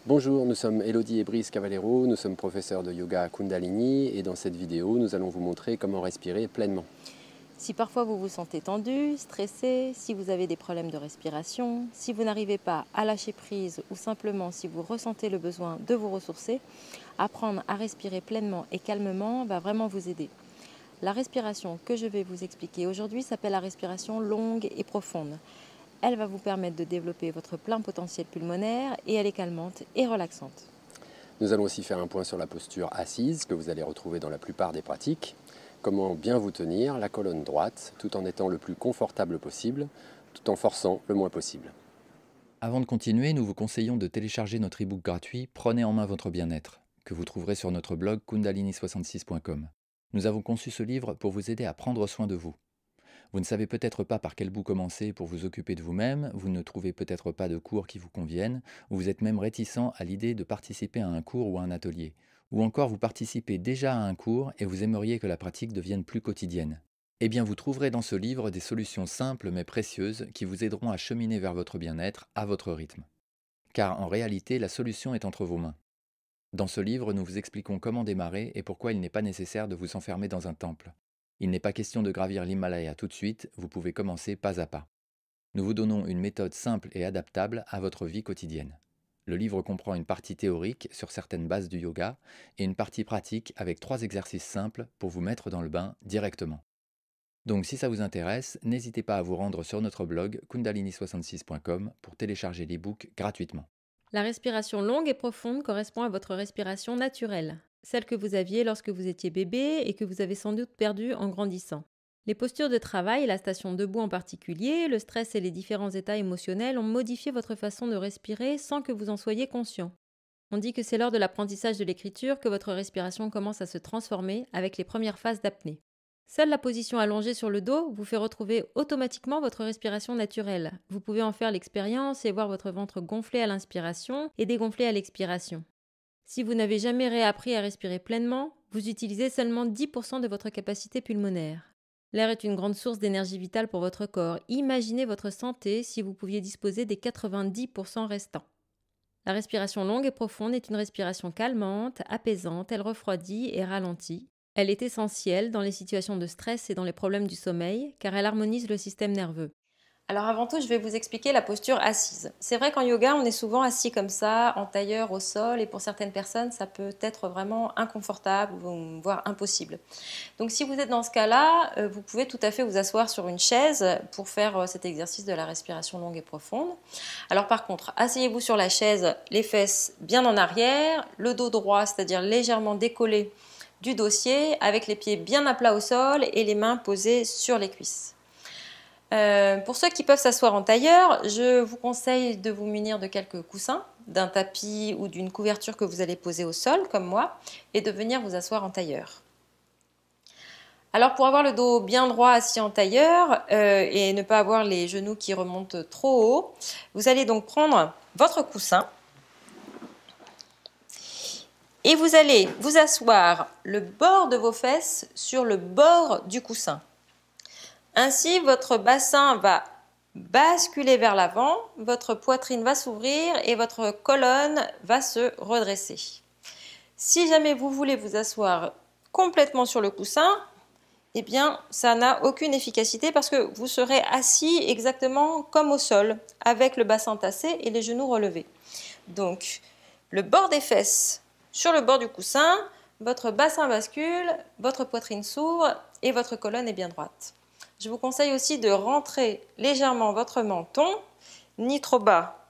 Bonjour, nous sommes Elodie et Brice Cavallero, nous sommes professeurs de yoga Kundalini et dans cette vidéo, nous allons vous montrer comment respirer pleinement. Si parfois vous vous sentez tendu, stressé, si vous avez des problèmes de respiration, si vous n'arrivez pas à lâcher prise ou simplement si vous ressentez le besoin de vous ressourcer, apprendre à respirer pleinement et calmement va vraiment vous aider. La respiration que je vais vous expliquer aujourd'hui s'appelle la respiration longue et profonde. Elle va vous permettre de développer votre plein potentiel pulmonaire et elle est calmante et relaxante. Nous allons aussi faire un point sur la posture assise que vous allez retrouver dans la plupart des pratiques. Comment bien vous tenir la colonne droite tout en étant le plus confortable possible, tout en forçant le moins possible. Avant de continuer, nous vous conseillons de télécharger notre e-book gratuit Prenez en main votre bien-être, que vous trouverez sur notre blog kundalini66.com. Nous avons conçu ce livre pour vous aider à prendre soin de vous. Vous ne savez peut-être pas par quel bout commencer pour vous occuper de vous-même, vous ne trouvez peut-être pas de cours qui vous conviennent, ou vous êtes même réticent à l'idée de participer à un cours ou à un atelier. Ou encore vous participez déjà à un cours et vous aimeriez que la pratique devienne plus quotidienne. Eh bien, vous trouverez dans ce livre des solutions simples mais précieuses qui vous aideront à cheminer vers votre bien-être à votre rythme. Car en réalité, la solution est entre vos mains. Dans ce livre, nous vous expliquons comment démarrer et pourquoi il n'est pas nécessaire de vous enfermer dans un temple. Il n'est pas question de gravir l'Himalaya tout de suite, vous pouvez commencer pas à pas. Nous vous donnons une méthode simple et adaptable à votre vie quotidienne. Le livre comprend une partie théorique sur certaines bases du yoga et une partie pratique avec 3 exercices simples pour vous mettre dans le bain directement. Donc si ça vous intéresse, n'hésitez pas à vous rendre sur notre blog kundalini66.com pour télécharger l'e-book gratuitement. La respiration longue et profonde correspond à votre respiration naturelle, celle que vous aviez lorsque vous étiez bébé et que vous avez sans doute perdue en grandissant. Les postures de travail, la station debout en particulier, le stress et les différents états émotionnels ont modifié votre façon de respirer sans que vous en soyez conscient. On dit que c'est lors de l'apprentissage de l'écriture que votre respiration commence à se transformer avec les premières phases d'apnée. Seule la position allongée sur le dos vous fait retrouver automatiquement votre respiration naturelle. Vous pouvez en faire l'expérience et voir votre ventre gonfler à l'inspiration et dégonfler à l'expiration. Si vous n'avez jamais réappris à respirer pleinement, vous utilisez seulement 10% de votre capacité pulmonaire. L'air est une grande source d'énergie vitale pour votre corps. Imaginez votre santé si vous pouviez disposer des 90% restants. La respiration longue et profonde est une respiration calmante, apaisante, elle refroidit et ralentit. Elle est essentielle dans les situations de stress et dans les problèmes du sommeil, car elle harmonise le système nerveux. Alors avant tout, je vais vous expliquer la posture assise. C'est vrai qu'en yoga, on est souvent assis comme ça, en tailleur au sol, et pour certaines personnes, ça peut être vraiment inconfortable, voire impossible. Donc si vous êtes dans ce cas-là, vous pouvez tout à fait vous asseoir sur une chaise pour faire cet exercice de la respiration longue et profonde. Alors par contre, asseyez-vous sur la chaise, les fesses bien en arrière, le dos droit, c'est-à-dire légèrement décollé du dossier, avec les pieds bien à plat au sol et les mains posées sur les cuisses. Pour ceux qui peuvent s'asseoir en tailleur, je vous conseille de vous munir de quelques coussins, d'un tapis ou d'une couverture que vous allez poser au sol, comme moi, et de venir vous asseoir en tailleur. Alors pour avoir le dos bien droit assis en tailleur et ne pas avoir les genoux qui remontent trop haut, vous allez donc prendre votre coussin et vous allez vous asseoir le bord de vos fesses sur le bord du coussin. Ainsi, votre bassin va basculer vers l'avant, votre poitrine va s'ouvrir et votre colonne va se redresser. Si jamais vous voulez vous asseoir complètement sur le coussin, eh bien, ça n'a aucune efficacité parce que vous serez assis exactement comme au sol, avec le bassin tassé et les genoux relevés. Donc, le bord des fesses sur le bord du coussin, votre bassin bascule, votre poitrine s'ouvre et votre colonne est bien droite. Je vous conseille aussi de rentrer légèrement votre menton, ni trop bas,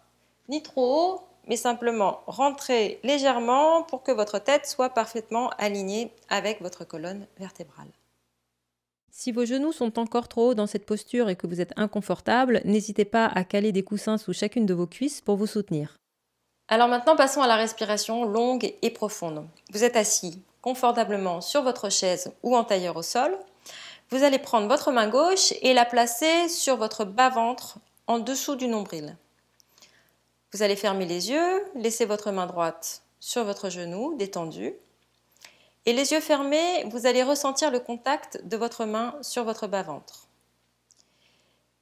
ni trop haut, mais simplement rentrer légèrement pour que votre tête soit parfaitement alignée avec votre colonne vertébrale. Si vos genoux sont encore trop hauts dans cette posture et que vous êtes inconfortable, n'hésitez pas à caler des coussins sous chacune de vos cuisses pour vous soutenir. Alors maintenant, passons à la respiration longue et profonde. Vous êtes assis confortablement sur votre chaise ou en tailleur au sol. Vous allez prendre votre main gauche et la placer sur votre bas-ventre en dessous du nombril. Vous allez fermer les yeux, laisser votre main droite sur votre genou détendu. Et les yeux fermés, vous allez ressentir le contact de votre main sur votre bas-ventre.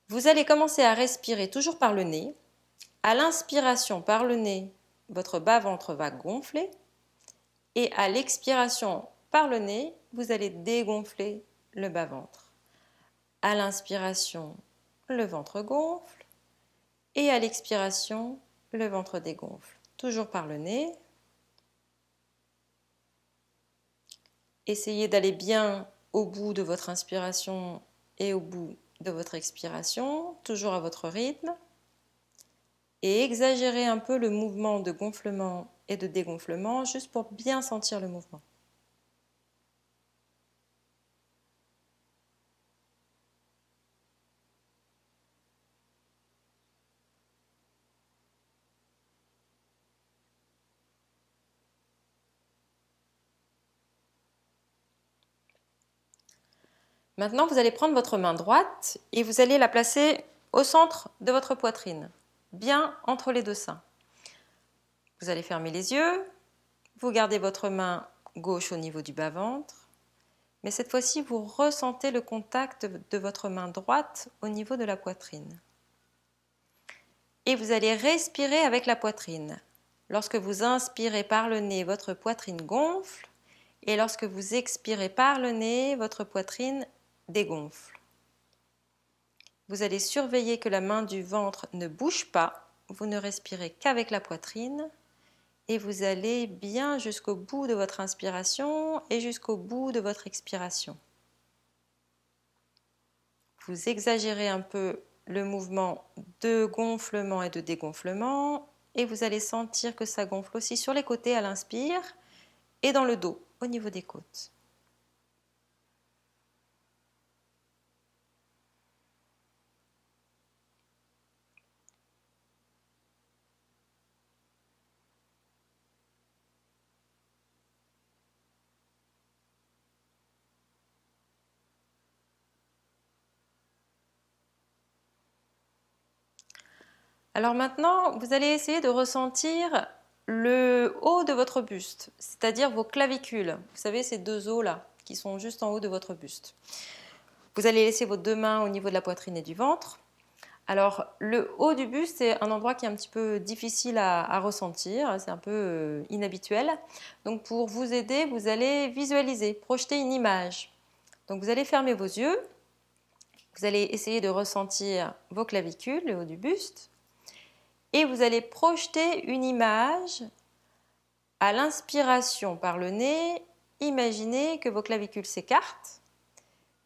Vous allez commencer à respirer toujours par le nez. À l'inspiration par le nez, votre bas-ventre va gonfler et à l'expiration par le nez, vous allez dégonfler le bas-ventre. À l'inspiration, le ventre gonfle et à l'expiration, le ventre dégonfle. Toujours par le nez. Essayez d'aller bien au bout de votre inspiration et au bout de votre expiration, toujours à votre rythme. Et exagérez un peu le mouvement de gonflement et de dégonflement, juste pour bien sentir le mouvement. Maintenant, vous allez prendre votre main droite et vous allez la placer au centre de votre poitrine, bien entre les deux seins. Vous allez fermer les yeux, vous gardez votre main gauche au niveau du bas-ventre, mais cette fois-ci, vous ressentez le contact de votre main droite au niveau de la poitrine. Et vous allez respirer avec la poitrine. Lorsque vous inspirez par le nez, votre poitrine gonfle, et lorsque vous expirez par le nez, votre poitrine dégonfle. Vous allez surveiller que la main du ventre ne bouge pas, vous ne respirez qu'avec la poitrine et vous allez bien jusqu'au bout de votre inspiration et jusqu'au bout de votre expiration. Vous exagérez un peu le mouvement de gonflement et de dégonflement et vous allez sentir que ça gonfle aussi sur les côtés à l'inspire et dans le dos au niveau des côtes. Alors maintenant, vous allez essayer de ressentir le haut de votre buste, c'est-à-dire vos clavicules. Vous savez, ces deux os-là qui sont juste en haut de votre buste. Vous allez laisser vos deux mains au niveau de la poitrine et du ventre. Alors, le haut du buste, c'est un endroit qui est un petit peu difficile à ressentir, c'est un peu inhabituel. Donc, pour vous aider, vous allez visualiser, projeter une image. Donc, vous allez fermer vos yeux. Vous allez essayer de ressentir vos clavicules, le haut du buste. Et vous allez projeter une image à l'inspiration par le nez. Imaginez que vos clavicules s'écartent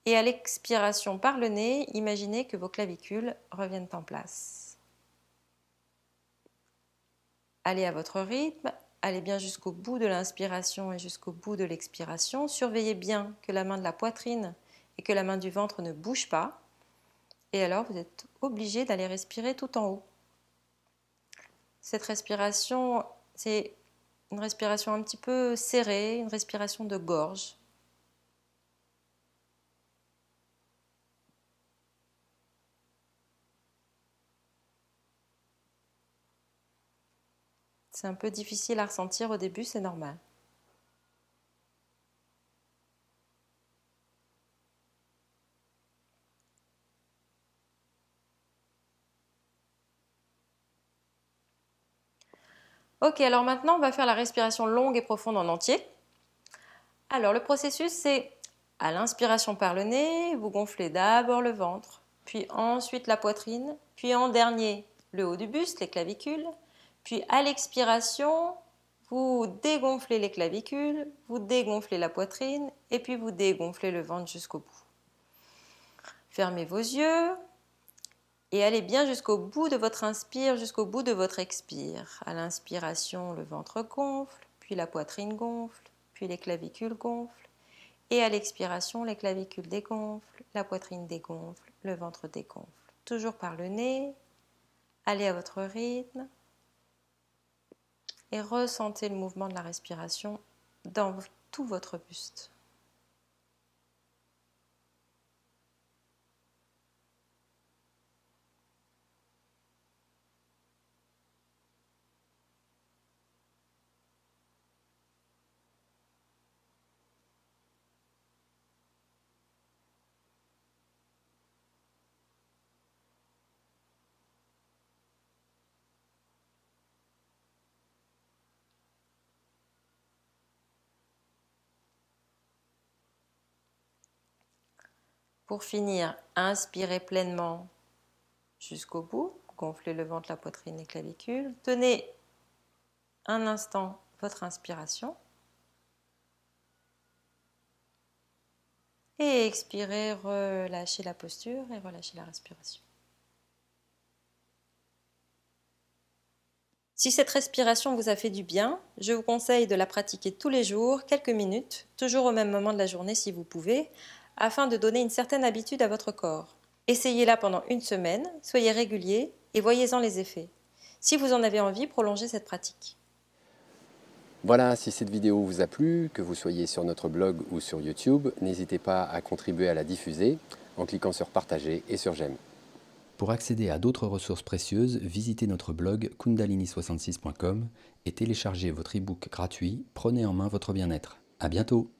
et à l'expiration par le nez, imaginez que vos clavicules reviennent en place. Allez à votre rythme, allez bien jusqu'au bout de l'inspiration et jusqu'au bout de l'expiration. Surveillez bien que la main de la poitrine et que la main du ventre ne bougent pas. Et alors vous êtes obligé d'aller respirer tout en haut. Cette respiration, c'est une respiration un petit peu serrée, une respiration de gorge. C'est un peu difficile à ressentir au début, c'est normal. Ok, alors maintenant, on va faire la respiration longue et profonde en entier. Alors, le processus, c'est à l'inspiration par le nez, vous gonflez d'abord le ventre, puis ensuite la poitrine, puis en dernier, le haut du buste, les clavicules. Puis à l'expiration, vous dégonflez les clavicules, vous dégonflez la poitrine, et puis vous dégonflez le ventre jusqu'au bout. Fermez vos yeux. Et allez bien jusqu'au bout de votre inspire, jusqu'au bout de votre expire. À l'inspiration, le ventre gonfle, puis la poitrine gonfle, puis les clavicules gonflent. Et à l'expiration, les clavicules dégonflent, la poitrine dégonfle, le ventre dégonfle. Toujours par le nez. Allez à votre rythme. Et ressentez le mouvement de la respiration dans tout votre buste. Pour finir, inspirez pleinement jusqu'au bout. Gonflez le ventre, la poitrine, les clavicules. Tenez un instant votre inspiration. Et expirez, relâchez la posture et relâchez la respiration. Si cette respiration vous a fait du bien, je vous conseille de la pratiquer tous les jours, quelques minutes, toujours au même moment de la journée si vous pouvez, afin de donner une certaine habitude à votre corps. Essayez-la pendant une semaine, soyez régulier et voyez-en les effets. Si vous en avez envie, prolongez cette pratique. Voilà, si cette vidéo vous a plu, que vous soyez sur notre blog ou sur YouTube, n'hésitez pas à contribuer à la diffuser en cliquant sur partager et sur j'aime. Pour accéder à d'autres ressources précieuses, visitez notre blog kundalini66.com et téléchargez votre e-book gratuit Prenez en main votre bien-être. À bientôt!